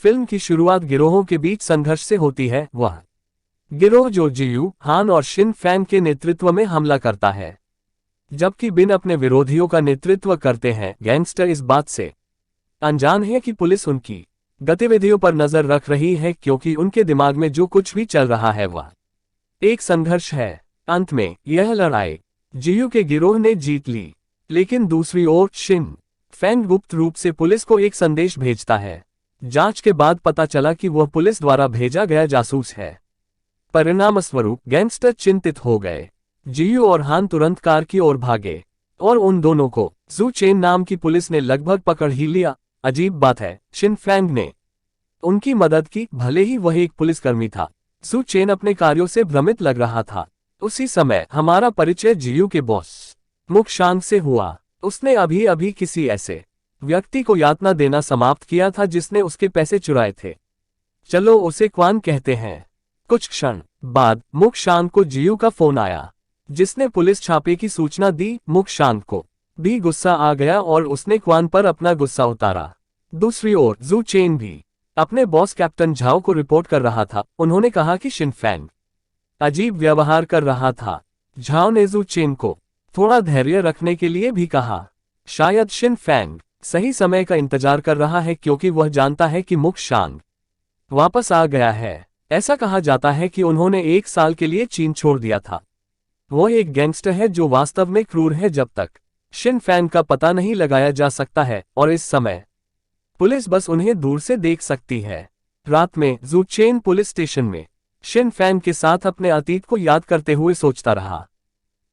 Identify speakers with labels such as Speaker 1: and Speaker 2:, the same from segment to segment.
Speaker 1: Film की शुरुआत गिरोहों के बीच संघर्ष से होती है। वह गिरोह जो जियू, हान और शिन फैंग के नेतृत्व में हमला करता है, जबकि बिन अपने विरोधियों का नेतृत्व करते हैं। गैंगस्टर इस बात से अनजान है कि पुलिस उनकी गतिविधियों पर नजर रख रही है, क्योंकि उनके दिमाग में जो कुछ भी चल रहा है वह एक संघर्ष है। अंत में यह लड़ाई जियू के गिरोह ने जीत ली, लेकिन दूसरी ओर शिन फैंग गुप्त रूप से पुलिस को एक संदेश भेजता है। जांच के बाद पता चला कि वह पुलिस द्वारा भेजा गया जासूस है। परिणामस्वरूप गैंगस्टर चिंतित हो गए। जियू और हान तुरंत कार की ओर भागे और उन दोनों को जू चेन नाम की पुलिस ने लगभग पकड़ ही लिया। अजीब बात है, शिन फैंग ने उनकी मदद की, भले ही वह एक पुलिसकर्मी था। जू चेन अपने कार्यों से भ्रमित लग रहा था। उसी समय हमारा परिचय जियू के बॉस मुख शांग से हुआ। उसने अभी अभी किसी ऐसे व्यक्ति को यातना देना समाप्त किया था जिसने उसके पैसे चुराए थे। चलो उसे क्वान कहते हैं। कुछ क्षण बाद मुख शांग को जियू का फोन आया, जिसने पुलिस छापे की सूचना दी। मुख शांग को भी गुस्सा आ गया और उसने क्वान पर अपना गुस्सा उतारा। दूसरी ओर जू चेन भी अपने बॉस कैप्टन झाओ को रिपोर्ट कर रहा था। उन्होंने कहा कि शिन फैंग अजीब व्यवहार कर रहा था। झाओ ने जू चेन को थोड़ा धैर्य रखने के लिए भी कहा। शायद शिन फैंग सही समय का इंतजार कर रहा है, क्योंकि वह जानता है कि मुख शांग वापस आ गया है। ऐसा कहा जाता है कि उन्होंने 1 साल के लिए चीन छोड़ दिया था। वह एक गैंगस्टर है जो वास्तव में क्रूर है जब तक शिन फैंग का पता नहीं लगाया जा सकता है, और इस समय पुलिस बस उन्हें दूर से देख सकती है। रात में जू चेन पुलिस स्टेशन में शिन फैंग के साथ अपने अतीत को याद करते हुए सोचता रहा।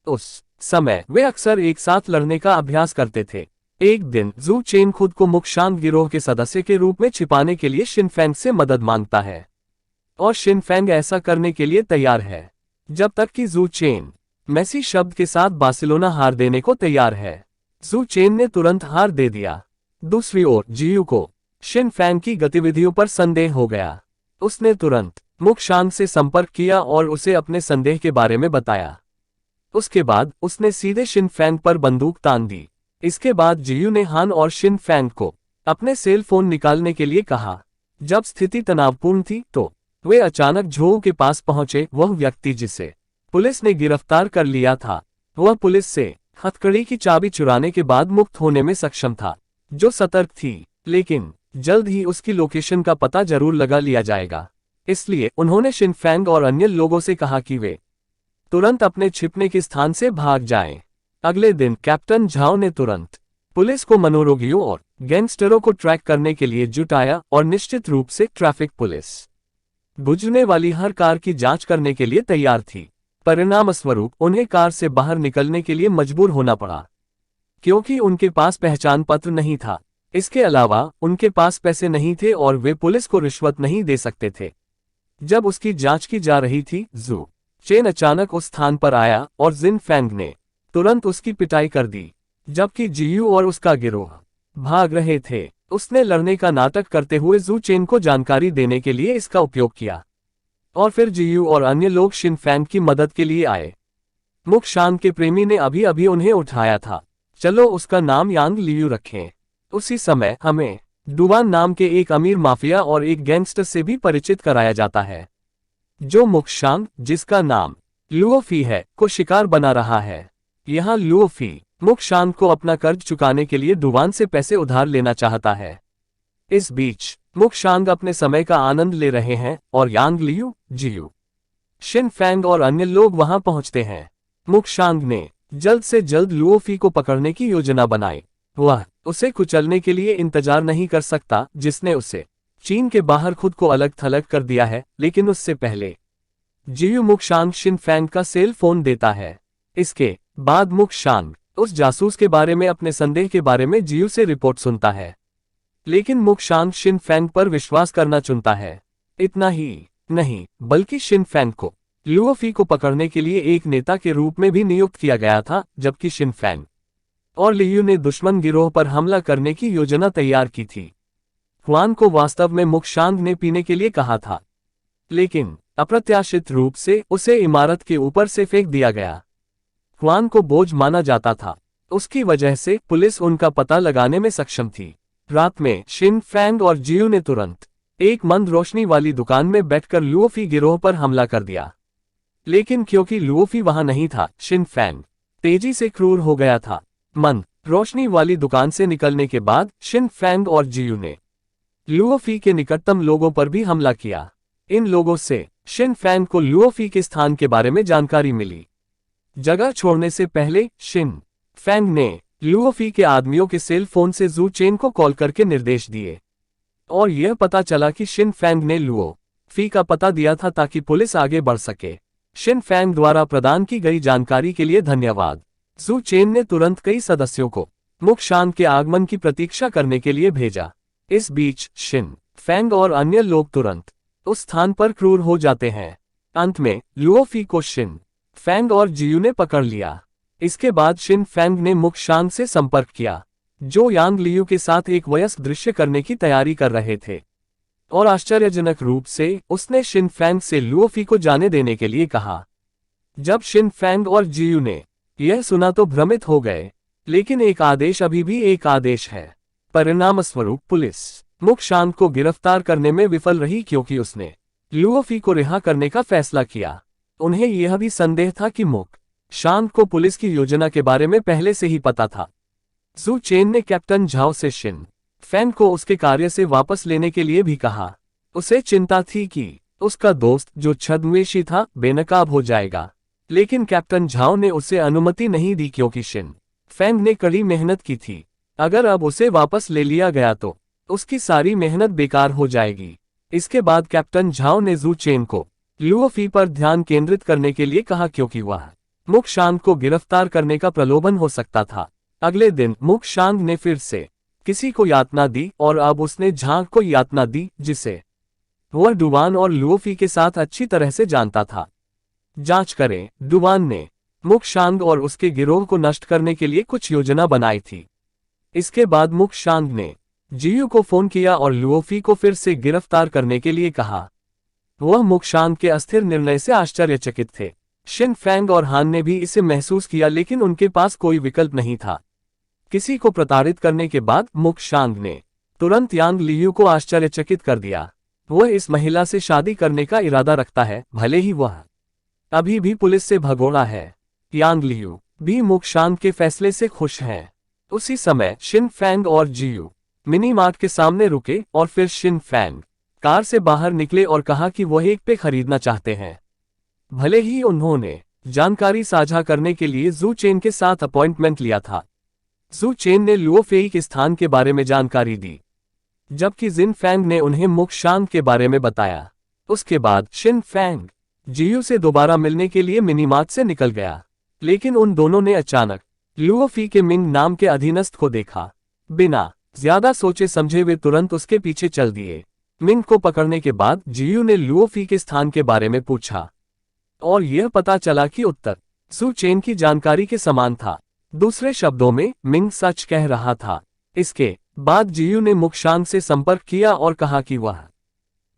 Speaker 1: उस समय वे अक्सर एक साथ लड़ने का अभ्यास करते थे। एक दिन जू चेन खुद को मुख शांग गिरोह के सदस्य के रूप में छिपाने के लिए शिन फैंग से मदद मांगता है, और शिन फैंग ऐसा करने के लिए तैयार है जब तक कि जू चेन मेसी शब्द के साथ बार्सिलोना हार देने को तैयार है। जू चेन ने तुरंत हार दे दिया। दूसरी ओर जियू को शिन फैंग की गतिविधियों पर संदेह हो गया। उसने तुरंत मुख शांग से संपर्क किया और उसे अपने संदेह के बारे में बताया। उसके बाद उसने सीधे शिन फैंग पर बंदूक तान दी। इसके बाद जियू ने हान और शिन फैंग को अपने सेल फोन निकालने के लिए कहा। जब स्थिति तनावपूर्ण थी तो वे अचानक झोऊ के पास पहुंचे। वह व्यक्ति जिसे पुलिस ने गिरफ्तार कर लिया था, वह पुलिस से हथकड़ी की चाबी चुराने के बाद मुक्त होने में सक्षम था, जो सतर्क थी। लेकिन जल्द ही उसकी लोकेशन का पता जरूर लगा लिया जाएगा। इसलिए उन्होंने शिन फैंग और अन्य लोगों से कहा कि वे तुरंत अपने छिपने के स्थान से भाग जाएं। अगले दिन कैप्टन झाओ ने तुरंत पुलिस को मनोरोगियों और गैंगस्टरों को ट्रैक करने के लिए जुटाया, और निश्चित रूप से ट्रैफिक पुलिस गुजरने वाली हर कार की जांच करने के लिए तैयार थी। परिणामस्वरूप उन्हें कार से बाहर निकलने के लिए मजबूर होना पड़ा, क्योंकि उनके पास पहचान पत्र नहीं था। इसके अलावा उनके पास पैसे नहीं थे और वे पुलिस को रिश्वत नहीं दे सकते थे। जब उसकी जांच की जा रही थी, जू चेन अचानक उस स्थान पर आया और जिन फैंग ने तुरंत उसकी पिटाई कर दी, जबकि जियू और उसका गिरोह भाग रहे थे। उसने लड़ने का नाटक करते हुए जू चेन को जानकारी देने के लिए इसका उपयोग किया, और फिर जियू और अन्य लोग शिन फैंग की मदद के लिए आए। मुख शांग के प्रेमी ने अभी अभी उन्हें उठाया था। चलो उसका नाम यांग लियू रखें। उसी समय हमें डुवान नाम के एक अमीर माफिया और एक गैंगस्टर से भी परिचित कराया जाता है, जो मुख शांग, जिसका नाम लुओफी है, को शिकार बना रहा है। यहाँ लुओफी मुख शांग को अपना कर्ज चुकाने के लिए डुवान से पैसे उधार लेना चाहता है। इस बीच मुख शांग अपने समय का आनंद ले रहे हैं और यांग लियू, जियू, शिन फैंग और अन्य लोग वहां पहुंचते हैं। मुख शांग ने जल्द से जल्द लुओफी को पकड़ने की योजना बनाई। वह उसे कुचलने के लिए इंतजार नहीं कर सकता, जिसने उसे चीन के बाहर खुद को अलग थलग कर दिया है। लेकिन उससे पहले जियू मुख शांग शिन फैंग का सेल फोन देता है। इसके बाद मुख शांग उस जासूस के बारे में अपने संदेह के बारे में जियू से रिपोर्ट सुनता है, लेकिन मुख शांग शिन फैंग पर विश्वास करना चुनता है। इतना ही नहीं, बल्कि शिन फैंग को लुओफी को पकड़ने के लिए एक नेता के रूप में भी नियुक्त किया गया था, जबकि शिन फैंग और लियू ने दुश्मन गिरोह पर हमला करने की योजना तैयार की थी। हुआन को वास्तव में मुख शांग ने पीने के लिए कहा था, लेकिन अप्रत्याशित रूप से उसे इमारत के ऊपर से फेंक दिया गया। हुआन को बोझ माना जाता था, उसकी वजह से पुलिस उनका पता लगाने में सक्षम थी। रात में शिन फैंग और जियू ने तुरंत एक मंद रोशनी वाली दुकान में बैठकर लुओफी गिरोह पर हमला कर दिया। लेकिन क्योंकि लुओफी वहां नहीं था, शिन फैंग तेजी से क्रूर हो गया था। मंद रोशनी वाली दुकान से निकलने के बाद शिन फैंग और जियू ने लुओफी के निकटतम लोगों पर भी हमला किया। इन लोगों से शिन फैंग को लुओफी के स्थान के बारे में जानकारी मिली। जगह छोड़ने से पहले शिन फैंग ने लुओफी के आदमियों के सेल फोन से जू चेन को कॉल करके निर्देश दिए और यह पता चला कि शिन फैंग ने लुओफी का पता दिया था ताकि पुलिस आगे बढ़ सके। शिन फैंग द्वारा प्रदान की गई जानकारी के लिए धन्यवाद। जू चेन ने तुरंत कई सदस्यों को मुक्शान के आगमन की प्रतीक्षा करने के लिए भेजा। इस बीच शिन फैंग और अन्य लोग तुरंत उस स्थान पर क्रूर हो जाते हैं। अंत में लुओफी को शिन फैंग और जियू ने पकड़ लिया। इसके बाद शिन फैंग ने मुक्शान से संपर्क किया, जो यांग लियू के साथ एक वयस्क दृश्य करने की तैयारी कर रहे थे, और आश्चर्यजनक रूप से उसने शिन फैंग से लुओफी को जाने देने के लिए कहा। जब शिन फैंग और जियू ने यह सुना तो भ्रमित हो गए, लेकिन एक आदेश अभी भी एक आदेश है। परिणामस्वरूप पुलिस मुक्शान को गिरफ्तार करने में विफल रही क्योंकि उसने लुओफी को रिहा करने का फैसला किया। उन्हें यह भी संदेह था कि मुक्शान को पुलिस की योजना के बारे में पहले से ही पता था। जू चेन ने कैप्टन झाओ से शिन फैंग को उसके कार्य से वापस लेने के लिए भी कहा। उसे चिंता थी कि उसका दोस्त जो छद्मवेशी था बेनकाब हो जाएगा, लेकिन कैप्टन झाओ ने उसे अनुमति नहीं दी क्योंकि शिन फैंग ने कड़ी मेहनत की थी। अगर अब उसे वापस ले लिया गया तो उसकी सारी मेहनत बेकार हो जाएगी। इसके बाद कैप्टन झाओ ने जू चेन को लुओफी पर ध्यान केंद्रित करने के लिए कहा क्योंकि वह मुक्शान को गिरफ्तार करने का प्रलोभन हो सकता था। अगले दिन मुक्शान ने फिर से किसी को यातना दी और अब उसने झांग को यातना दी, जिसे वह डुवान और लुओफी के साथ अच्छी तरह से जानता था। जांच करें, डुवान ने मुक्शांग और उसके गिरोह को नष्ट करने के लिए कुछ योजना बनाई थी। इसके बाद मुक्शांग ने जियू को फोन किया और लुओफी को फिर से गिरफ्तार करने के लिए कहा। वह मुक्शांग के अस्थिर निर्णय से आश्चर्यचकित थे। शिन फैंग और हान ने भी इसे महसूस किया, लेकिन उनके पास कोई विकल्प नहीं था। किसी को प्रताड़ित करने के बाद मुक्शांग ने तुरंत यांग लियू को आश्चर्यचकित कर दिया। वह इस महिला से शादी करने का इरादा रखता है, भले ही वह अभी भी पुलिस से भगोड़ा है। यांग लियू भी मुक्शांग के फैसले से खुश हैं। उसी समय शिन फैंग और जियू मिनी मार्ट के सामने रुके और फिर शिन फैंग कार से बाहर निकले और कहा कि वह एक पे खरीदना चाहते हैं। भले ही उन्होंने जानकारी साझा करने के लिए जू चेन के साथ अपॉइंटमेंट लिया था। जू चेन ने लुओफेई के स्थान के बारे में जानकारी दी, जबकि जिन फैंग ने उन्हें मुक्शांग के बारे में बताया। उसके बाद शिन फैंग जियू से दोबारा मिलने के लिए मिनीमार्ट से निकल गया, लेकिन उन दोनों ने अचानक लुओफी के मिंग नाम के अधीनस्थ को देखा। बिना ज्यादा सोचे समझे वे तुरंत उसके पीछे चल दिए। मिंग को पकड़ने के बाद जियू ने लुओफी के स्थान के बारे में पूछा और यह पता चला कि उत्तर जू चेन की जानकारी के समान था। दूसरे शब्दों में मिंग सच कह रहा था। इसके बाद जियू ने मुक्शांग से संपर्क किया और कहा कि वह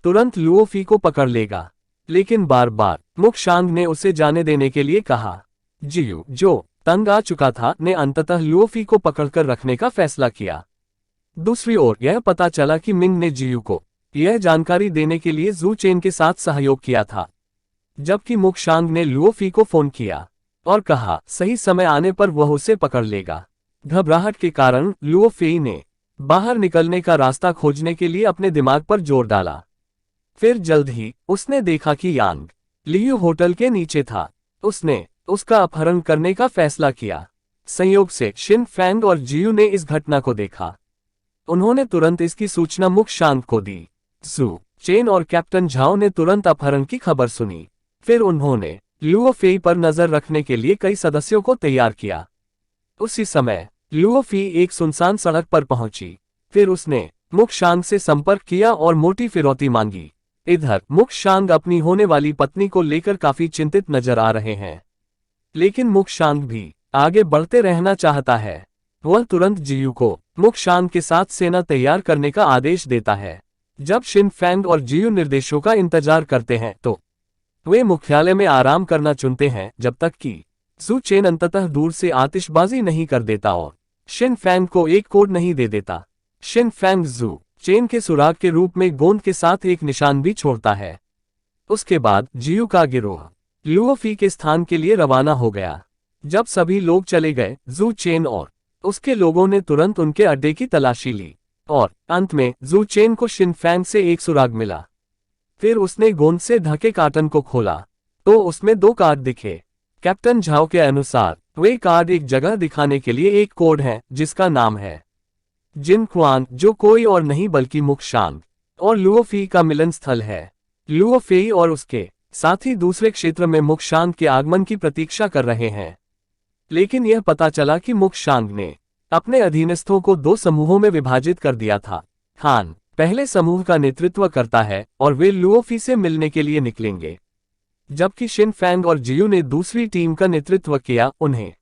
Speaker 1: तुरंत लुओफी को पकड़ लेगा, लेकिन बार बार मुक्शांग ने उसे जाने देने के लिए कहा। जियू, जो तंग आ चुका था, ने अंततः लुओफी को पकड़कर रखने का फैसला किया। दूसरी ओर यह पता चला कि मिंग ने जियू को यह जानकारी देने के लिए जू चेन के साथ सहयोग किया था, जबकि मुक्शांग ने लुओफी को फोन किया और कहा सही समय आने पर वह उसे पकड़ लेगा। घबराहट के कारण लुओफी ने बाहर निकलने का रास्ता खोजने के लिए अपने दिमाग पर जोर डाला। फिर जल्द ही उसने देखा कि यांग लियू होटल के नीचे था। उसने उसका अपहरण करने का फैसला किया। संयोग से शिन फैंग और जियू ने इस घटना को देखा। उन्होंने तुरंत इसकी सूचना मुक्शांग को दी। जू चेन और कैप्टन झाओ ने तुरंत अपहरण की खबर सुनी। फिर उन्होंने लुओफी पर नजर रखने के लिए कई सदस्यों को तैयार किया। उसी समय लुओफी एक सुनसान सड़क पर पहुंची। फिर उसने मुक्शांग से संपर्क किया और मोटी फिरौती मांगी। इधर मुक्शांग अपनी होने वाली पत्नी को लेकर काफी चिंतित नजर आ रहे हैं, लेकिन मुक्शांग भी आगे बढ़ते रहना चाहता है। वह तुरंत जियू को मुक्शांग के साथ सेना तैयार करने का आदेश देता है। जब शिन फैंग और जियू निर्देशों का इंतजार करते हैं तो वे मुख्यालय में आराम करना चुनते हैं, जब तक कि जू चेन अंततः दूर से आतिशबाजी नहीं कर देता और शिन फैंग को एक कोड नहीं दे देता। शिन फैंग जू चेन के सुराग के रूप में गोंद के साथ एक निशान भी छोड़ता है। उसके बाद जियू का गिरोह लुओफी के स्थान के लिए रवाना हो गया। जब सभी लोग चले गए, जू चेन और उसके लोगों ने तुरंत उनके अड्डे की तलाशी ली और अंत में जू चेन को शिन फैंग से एक सुराग मिला। फिर उसने गोंद से ढके कार्टन को खोला तो उसमें 2 कार्ड दिखे। कैप्टन झाओ के अनुसार वे कार्ड एक जगह दिखाने के लिए एक कोड है जिसका नाम है जिन क्वान, जो कोई और नहीं बल्कि मुक्शांग और लुओफी का मिलन स्थल है। लुओफेई और उसके साथी दूसरे क्षेत्र में मुक्शांग के आगमन की प्रतीक्षा कर रहे हैं। लेकिन यह पता चला कि मुक्शांग ने अपने अधीनस्थों को 2 समूहों में विभाजित कर दिया था। हान पहले समूह का नेतृत्व करता है और वे लुओफी से मिलने के लिए निकलेंगे, जबकि शिन फैंग और जियू ने दूसरी टीम का नेतृत्व किया। उन्हें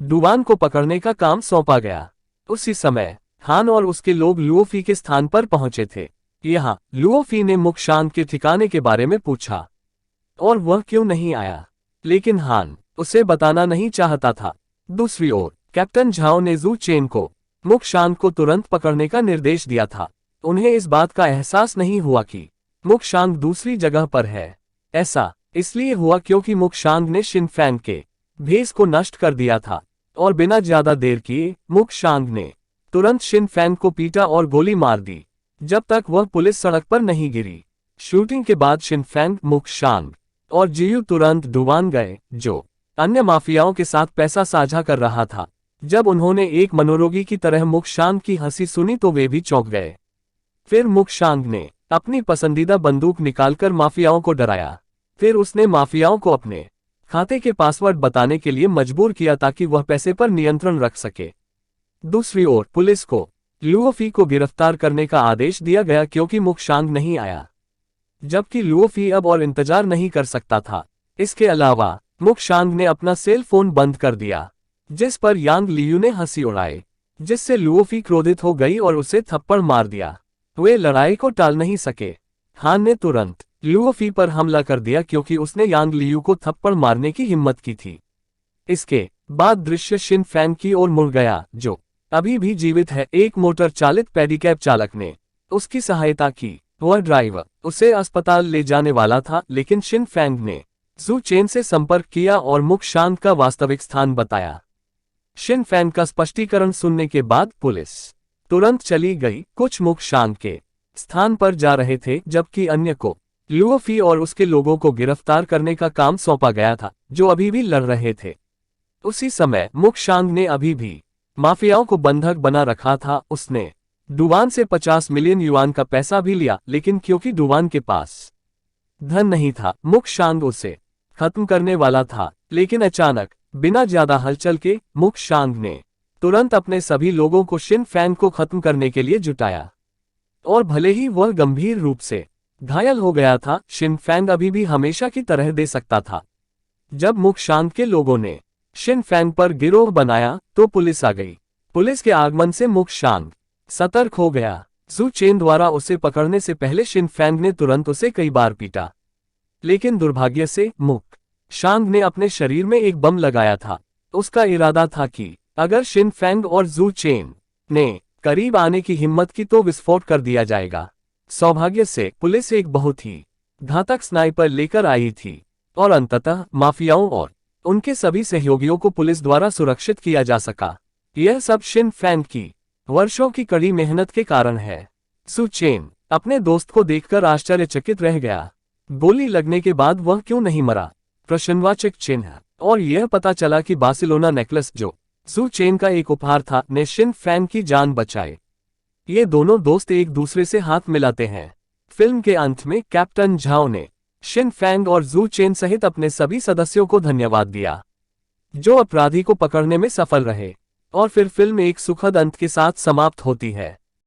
Speaker 1: डुवान को पकड़ने का काम सौंपा गया। उसी समय हान और उसके लोग लुओफी के स्थान पर पहुंचे थे। यहाँ लुओफी ने मुक्शांग के ठिकाने के बारे में पूछा और वह क्यों नहीं आया, लेकिन हान उसे बताना नहीं चाहता था। दूसरी ओर कैप्टन झाओ ने जू चेन को मुक्शांग को तुरंत पकड़ने का निर्देश दिया था। उन्हें इस बात का एहसास नहीं हुआ कि मुक्शांग दूसरी जगह पर है। ऐसा इसलिए हुआ क्योंकि मुक्शांग ने शिन फैंग के भेस को नष्ट कर दिया था और बिना ज्यादा देर किए मुक्शांग ने तुरंत शिन फैंग को पीटा और गोली मार दी जब तक वह पुलिस सड़क पर नहीं गिरी। शूटिंग के बाद शिन फैंग, मुक्शांग और जियू तुरंत डुवान गए, जो अन्य माफियाओं के साथ पैसा साझा कर रहा था। जब उन्होंने एक मनोरोगी की तरह मुक्शांग की हंसी सुनी तो वे भी चौंक गए। फिर मुक्शांग ने अपनी पसंदीदा बंदूक निकालकर माफियाओं को डराया। फिर उसने माफियाओं को अपने खाते के पासवर्ड बताने के लिए मजबूर किया ताकि वह पैसे पर नियंत्रण रख सके। दूसरी ओर पुलिस को लुओफी को गिरफ्तार करने का आदेश दिया गया क्योंकि मुक्शांग नहीं आया, जबकि लुओफी अब और इंतजार नहीं कर सकता था। इसके अलावा मुक्शांग ने अपना सेल फोन बंद कर दिया, जिस पर यांग लियू ने हंसी उड़ाई, जिससे लुओफी क्रोधित हो गई और उसे थप्पड़ मार दिया। वे लड़ाई को टाल नहीं सके। हान ने तुरंत लुओफी पर हमला कर दिया क्योंकि उसने यांग लियू को थप्पड़ मारने की हिम्मत की थी। इसके बाद दृश्य शिन फैंग की ओर मुड़ गया, जो अभी भी जीवित है। एक मोटर चालित पेडिकैब चालक ने उसकी सहायता की। वह ड्राइवर उसे अस्पताल ले जाने वाला था, लेकिन शिन फैंग ने जू चेन से संपर्क किया और मुक्शांग का वास्तविक स्थान बताया। शिन फैंग का स्पष्टीकरण सुनने के बाद पुलिस तुरंत चली गई। कुछ मुक्शांग के स्थान पर जा रहे थे, जबकि अन्य को लुओफी और उसके लोगों को गिरफ्तार करने का काम सौंपा गया था, जो अभी भी लड़ रहे थे। उसी समय मुक्शांग ने अभी भी माफियाओं को बंधक बना रखा था। उसने डुवान से 50 मिलियन युआन का पैसा भी लिया, लेकिन क्योंकि डुवान के पास धन नहीं था, मुक्शांग उसे खत्म करने वाला था। लेकिन अचानक बिना ज्यादा हलचल के मुक्शांग ने तुरंत अपने सभी लोगों को शिन फैंग को खत्म करने के लिए जुटाया। और भले ही वह गंभीर रूप से घायल हो गया था, शिन फैंग अभी भी हमेशा की तरह दे सकता था। जब मुक्शांग के लोगों ने शिन फैंग पर गिरोह बनाया तो पुलिस आ गई। पुलिस के आगमन से मुक्शांग सतर्क हो गया। जू चेन द्वारा उसे पकड़ने से पहले शिन फैंग ने तुरंत उसे कई बार पीटा, लेकिन दुर्भाग्य से मुक्शांग ने अपने शरीर में एक बम लगाया था। उसका इरादा था कि अगर शिन फैंग और जू चेन ने करीब आने की हिम्मत की तो विस्फोट कर दिया जाएगा। सौभाग्य से पुलिस एक बहुत ही घातक स्नाइपर लेकर आई थी और अंततः माफियाओं और उनके सभी सहयोगियों को पुलिस द्वारा सुरक्षित किया जा सका। यह सब शिन फैंग की वर्षों की कड़ी मेहनत के कारण है। जू चेन अपने दोस्त को देखकर आश्चर्यचकित रह गया। गोली लगने के बाद वह क्यों नहीं मरा? प्रश्नवाचक चिन्ह। और यह पता चला कि बार्सिलोना नेकलेस, जो जू चेन का एक उपहार था, ने शिन फैंग की जान बचाई। ये दोनों दोस्त एक दूसरे से हाथ मिलाते हैं। फिल्म के अंत में कैप्टन झाओ ने शिन फैंग और जू चेन सहित अपने सभी सदस्यों को धन्यवाद दिया, जो अपराधी को पकड़ने में सफल रहे। और फिर फिल्म एक सुखद अंत के साथ समाप्त होती है।